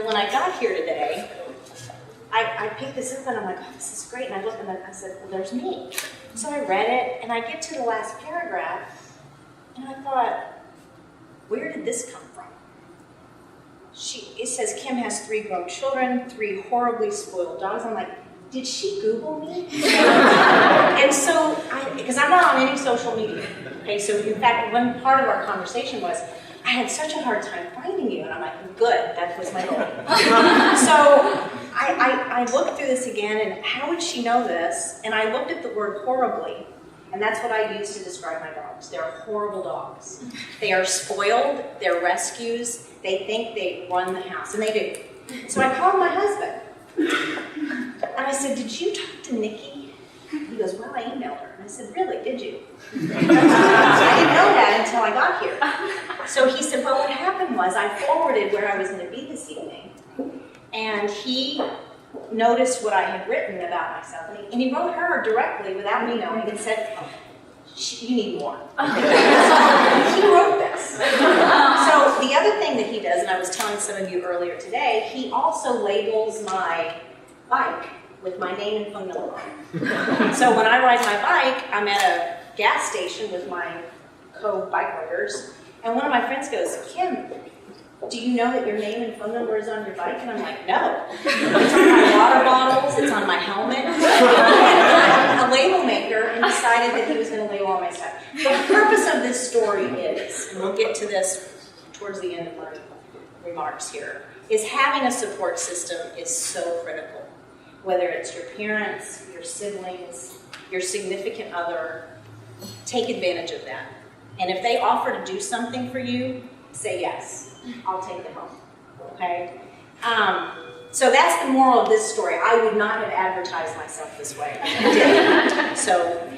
when I got here today, I picked this up and I'm like, oh, this is great. And I looked and I said, well, there's me. So I read it and I get to the last paragraph and I thought, where did this come from? It says Kim has 3 grown children, 3 horribly spoiled dogs. I'm like, did she Google me? And so, because I'm not on any social media. Okay, so in fact, one part of our conversation was, I had such a hard time finding you. And I'm like, good, that was my goal. So I looked through this again, and how would she know this? And I looked at the word horribly, and that's what I use to describe my dogs. They're horrible dogs. They are spoiled, they're rescues, they think they run the house, and they do. So I called my husband, and I said, did you talk to Nikki? He goes, well, I emailed her. And I said, really, did you? I didn't know that until I got here. So he said, well, what happened was I forwarded where I was going to be this evening, and he noticed what I had written about myself, and he wrote her directly without me knowing and said, you need more. So he wrote this. So the other thing that he does, and I was telling some of you earlier today, he also labels my bike with my name and phone number on it. So when I ride my bike, I'm at a gas station with my co-bike riders, and one of my friends goes, Kim, do you know that your name and phone number is on your bike? And I'm like, no. It's on my water bottles, it's on my helmet. I'm a label maker and decided that he was going to label all my stuff. The purpose of this story is, and we'll get to this towards the end of my remarks here, is having a support system is so critical. Whether it's your parents, your siblings, your significant other, take advantage of that. And if they offer to do something for you, say yes. I'll take them home, okay? So that's the moral of this story. I would not have advertised myself this way. I didn't. So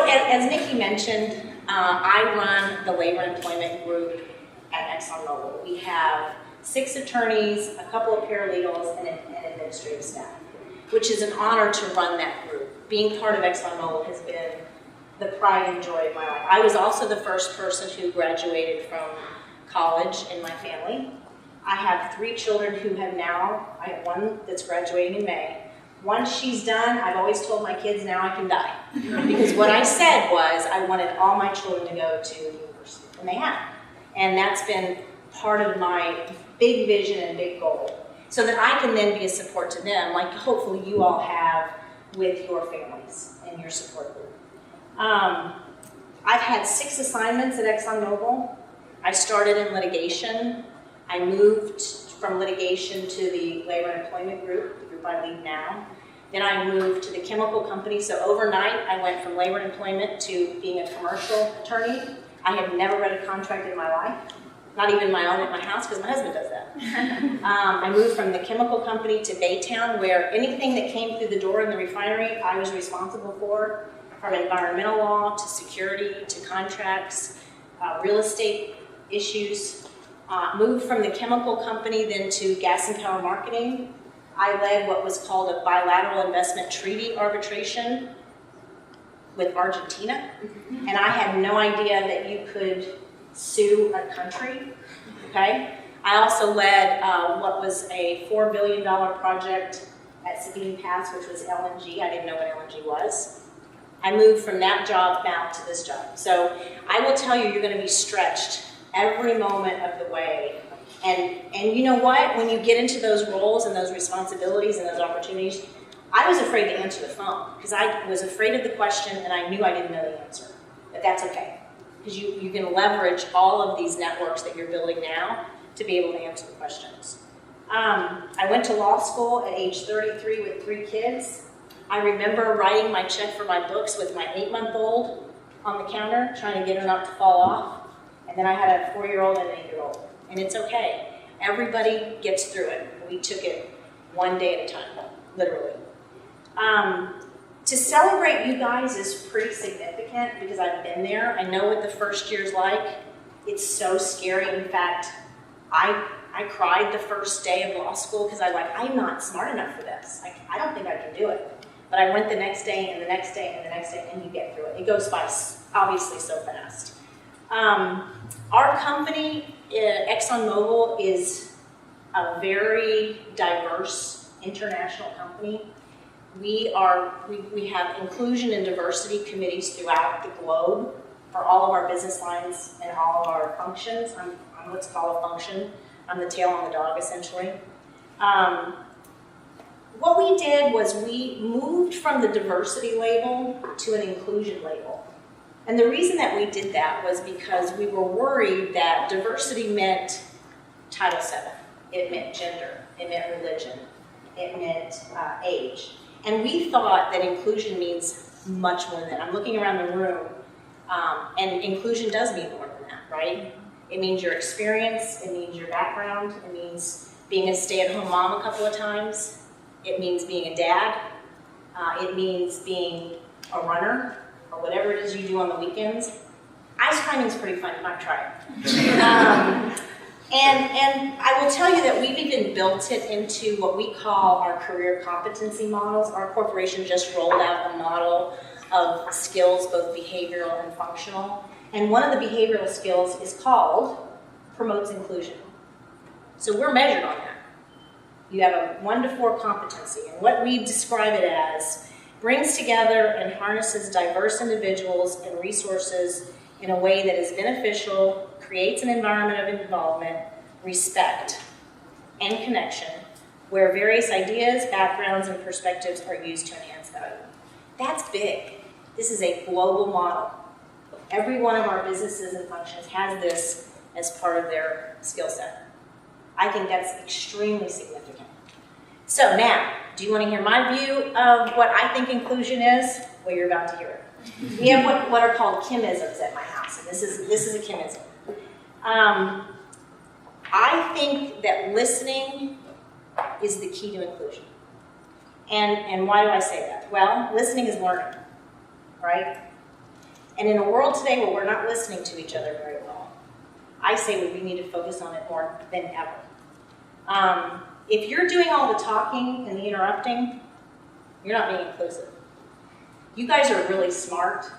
as Nikki mentioned, I run the labor and employment group at ExxonMobil. We have 6 attorneys, a couple of paralegals, and an administrative staff, which is an honor to run that group. Being part of ExxonMobil has been the pride and joy of my life. I was also the first person who graduated from college in my family. I have 3 children who have now, I have one that's graduating in May. Once she's done, I've always told my kids now I can die. Because what I said was I wanted all my children to go to university, and they have. And that's been part of my big vision and big goal, so that I can then be a support to them, like hopefully you all have with your families and your support group. I've had 6 assignments at ExxonMobil. I started in litigation. I moved from litigation to the labor and employment group, the group I lead now. Then I moved to the chemical company. So overnight, I went from labor and employment to being a commercial attorney. I have never read a contract in my life, not even my own at my house, because my husband does that. I moved from the chemical company to Baytown, where anything that came through the door in the refinery, I was responsible for, from environmental law to security to contracts, real estate issues. Moved from the chemical company then to gas and power marketing. I led what was called a bilateral investment treaty arbitration with Argentina. And I had no idea that you could sue a country, okay? I also led what was a $4 billion project at Sabine Pass, which was LNG. I didn't know what LNG was. I moved from that job now to this job. So I will tell you, you're going to be stretched every moment of the way. And you know what? When you get into those roles and those responsibilities and those opportunities, I was afraid to answer the phone because I was afraid of the question and I knew I didn't know the answer. But that's okay, because you can leverage all of these networks that you're building now to be able to answer the questions. I went to law school at age 33 with 3 kids. I remember writing my check for my books with my 8-month-old on the counter, trying to get her not to fall off. And then I had a 4-year-old and an 8-year-old. And it's okay. Everybody gets through it. We took it one day at a time, literally. To celebrate you guys is pretty significant because I've been there. I know what the first year's like. It's so scary. In fact, I cried the first day of law school because I'm not smart enough for this. I don't think I can do it. But I went the next day and the next day and the next day, and you get through it. It goes by obviously so fast. Our company, ExxonMobil, is a very diverse international company. We have inclusion and diversity committees throughout the globe for all of our business lines and all of our functions. I'm what's called a function. I'm the tail on the dog, essentially. What we did was we moved from the diversity label to an inclusion label. And the reason that we did that was because we were worried that diversity meant Title VII. It meant gender. It meant religion. It meant age. And we thought that inclusion means much more than that. I'm looking around the room, and inclusion does mean more than that, right? It means your experience. It means your background. It means being a stay-at-home mom a couple of times. It means being a dad. It means being a runner, or whatever it is you do on the weekends. Ice climbing is pretty fun. You might try it. And I will tell you that we've even built it into what we call our career competency models. Our corporation just rolled out a model of skills, both behavioral and functional. And one of the behavioral skills is called promotes inclusion. So we're measured on that. You have a 1 to 4 competency. And what we describe it as brings together and harnesses diverse individuals and resources in a way that is beneficial, creates an environment of involvement, respect, and connection, where various ideas, backgrounds, and perspectives are used to enhance value. That's big. This is a global model. Every one of our businesses and functions has this as part of their skill set. I think that's extremely significant. So now, do you want to hear my view of what I think inclusion is? Well, you're about to hear it. We have what are called Kim-isms at my house, and this is a Kim-ism. I think that listening is the key to inclusion. And why do I say that? Well, listening is learning, right? And in a world today where we're not listening to each other very well, I say we need to focus on it more than ever. If you're doing all the talking and the interrupting, you're not being inclusive. You guys are really smart,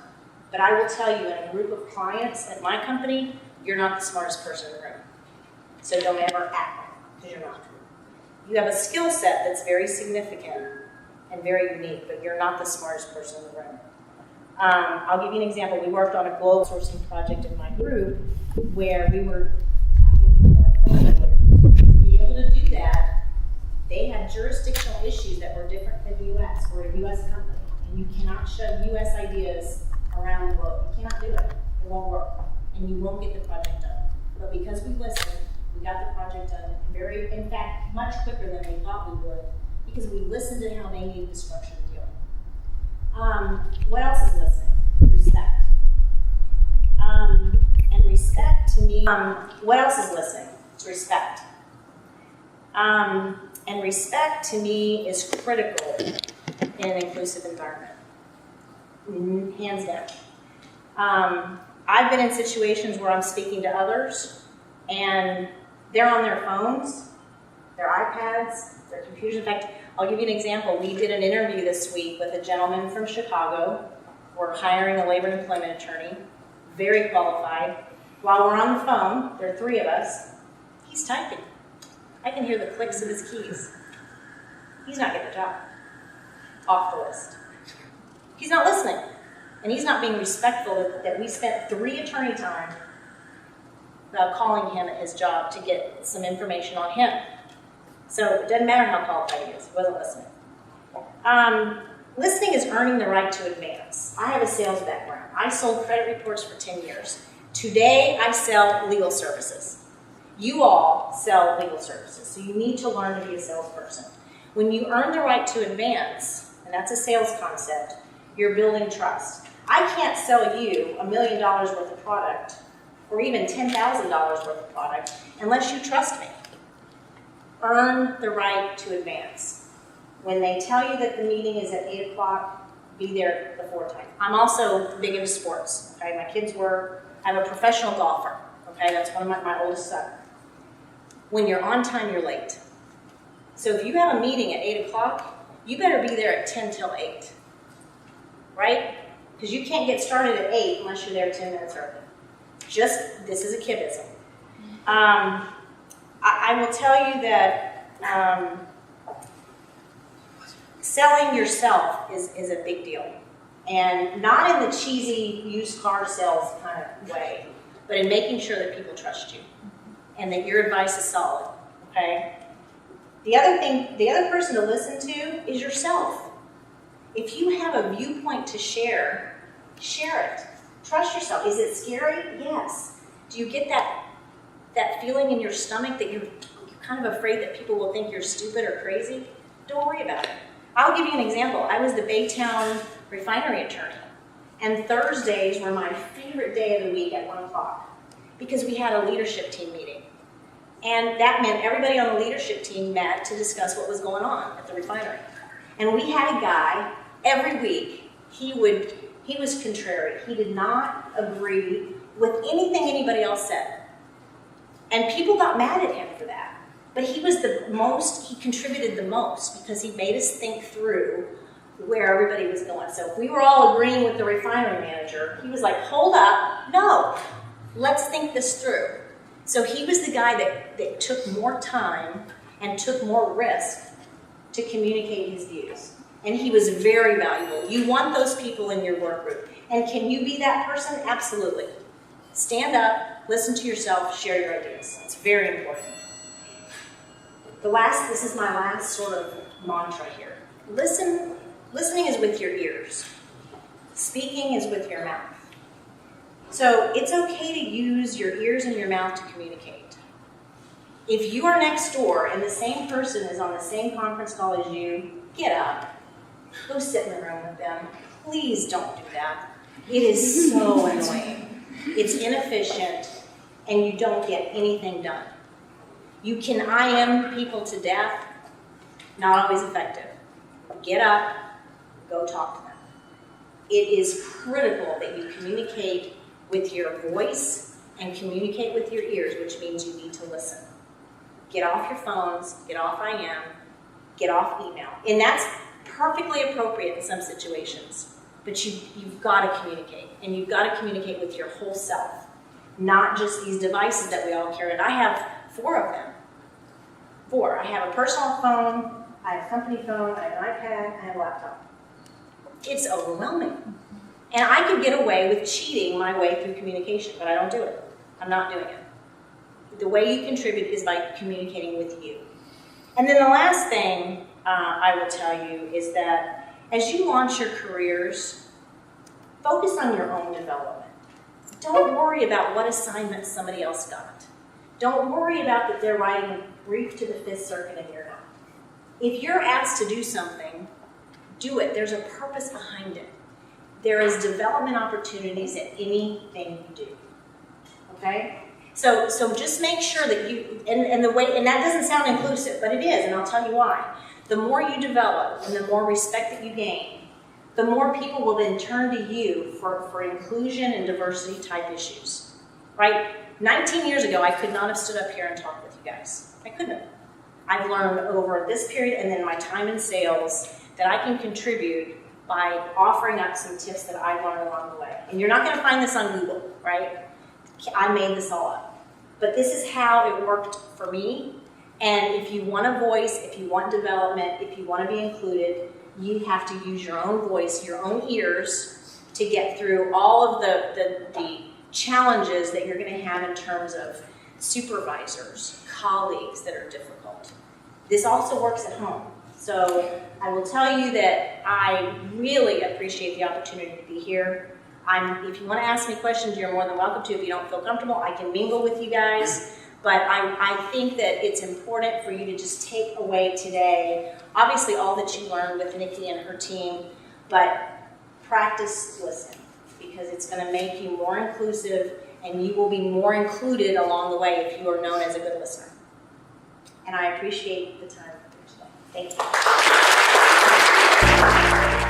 but I will tell you, in a group of clients at my company, you're not the smartest person in the room. So don't ever act because you're not. You have a skill set that's very significant and very unique, but you're not the smartest person in the room. I'll give you an example. We worked on a global sourcing project in my group where we were tapping into our employment lawyers. To be able to do that, they had jurisdictional issues that were different than the U.S. We're a U.S. company, and you cannot shove U.S. ideas around the globe. You cannot do it. It won't work, and you won't get the project done. But because we listened, we got the project done in fact, much quicker than they thought we would, because we listened to how they needed to structure the deal. What else is listening? Respect. And respect to me, what else is listening? It's respect. And respect to me is critical in an inclusive environment. Hands down. I've been in situations where I'm speaking to others and they're on their phones, their iPads, their computers. In fact, I'll give you an example. We did an interview this week with a gentleman from Chicago. We're hiring a labor and employment attorney, very qualified. While we're on the phone, there are 3 of us, he's typing. I can hear the clicks of his keys. He's not getting the job. Off the list. He's not listening. And he's not being respectful that we spent 3 attorney time calling him at his job to get some information on him. So it doesn't matter how qualified he is. He wasn't listening. Listening is earning the right to advance. I have a sales background. I sold credit reports for 10 years. Today, I sell legal services. You all sell legal services, so you need to learn to be a salesperson. When you earn the right to advance, and that's a sales concept, you're building trust. I can't sell you $1 million worth of product, or even $10,000 worth of product, unless you trust me. Earn the right to advance. When they tell you that the meeting is at 8 o'clock, be there before time. I'm also big into sports. Okay, my kids I'm a professional golfer. Okay, that's one of my oldest son. When you're on time, you're late. So if you have a meeting at 8 o'clock, you better be there at 10 till 8. Right? Because you can't get started at 8 unless you're there 10 minutes early. This is a Kim-ism. I will tell you that selling yourself is a big deal. And not in the cheesy used car sales kind of way, but in making sure that people trust you and that your advice is solid, okay? The other person to listen to is yourself. If you have a viewpoint to share, share it. Trust yourself. Is it scary? Yes. Do you get that feeling in your stomach that you're kind of afraid that people will think you're stupid or crazy? Don't worry about it. I'll give you an example. I was the Baytown refinery attorney, and Thursdays were my favorite day of the week at 1 o'clock because we had a leadership team meeting. And that meant everybody on the leadership team met to discuss what was going on at the refinery. And we had a guy, every week, he was contrary. He did not agree with anything anybody else said. And people got mad at him for that. But he contributed the most because he made us think through where everybody was going. So if we were all agreeing with the refinery manager, he was like, hold up, no, let's think this through. So he was the guy that took more time and took more risk to communicate his views. And he was very valuable. You want those people in your work group. And can you be that person? Absolutely. Stand up, listen to yourself, share your ideas. It's very important. This is my last sort of mantra here. Listening is with your ears. Speaking is with your mouth. So it's okay to use your ears and your mouth to communicate. If you are next door and the same person is on the same conference call as you, get up. Go sit in the room with them. Please don't do that. It is so annoying. It's inefficient, and you don't get anything done. You can IM people to death, not always effective. Get up, go talk to them. It is critical that you communicate with your voice and communicate with your ears, which means you need to listen. Get off your phones, get off IM, get off email. And that's perfectly appropriate in some situations, but you've got to communicate, and you've got to communicate with your whole self, not just these devices that we all carry. And I have 4 of them. 4. I have a personal phone, I have a company phone, I have an iPad, I have a laptop. It's overwhelming. And I could get away with cheating my way through communication, but I don't do it. I'm not doing it. The way you contribute is by communicating with you. And then the last thing I will tell you is that as you launch your careers, focus on your own development. Don't worry about what assignments somebody else got. Don't worry about that they're writing a brief to the 5th Circuit and you're not. If you're asked to do something, do it. There's a purpose behind it. There is development opportunities at anything you do. Okay? So just make sure that you, and that doesn't sound inclusive, but it is, and I'll tell you why. The more you develop and the more respect that you gain, the more people will then turn to you for inclusion and diversity type issues. Right? 19 years ago, I could not have stood up here and talked with you guys. I couldn't have. I've learned over this period and then my time in sales that I can contribute by offering up some tips that I've learned along the way. And you're not going to find this on Google, right? I made this all up. But this is how it worked for me. And if you want a voice, if you want development, if you want to be included, you have to use your own voice, your own ears to get through all of the challenges that you're going to have in terms of supervisors, colleagues that are difficult. This also works at home. So I will tell you that I really appreciate the opportunity to be here. If you want to ask me questions, you're more than welcome to. If you don't feel comfortable, I can mingle with you guys. But I think that it's important for you to just take away today, obviously all that you learned with Nikki and her team, but practice listening, because it's going to make you more inclusive and you will be more included along the way if you are known as a good listener. And I appreciate the time today. Thank you.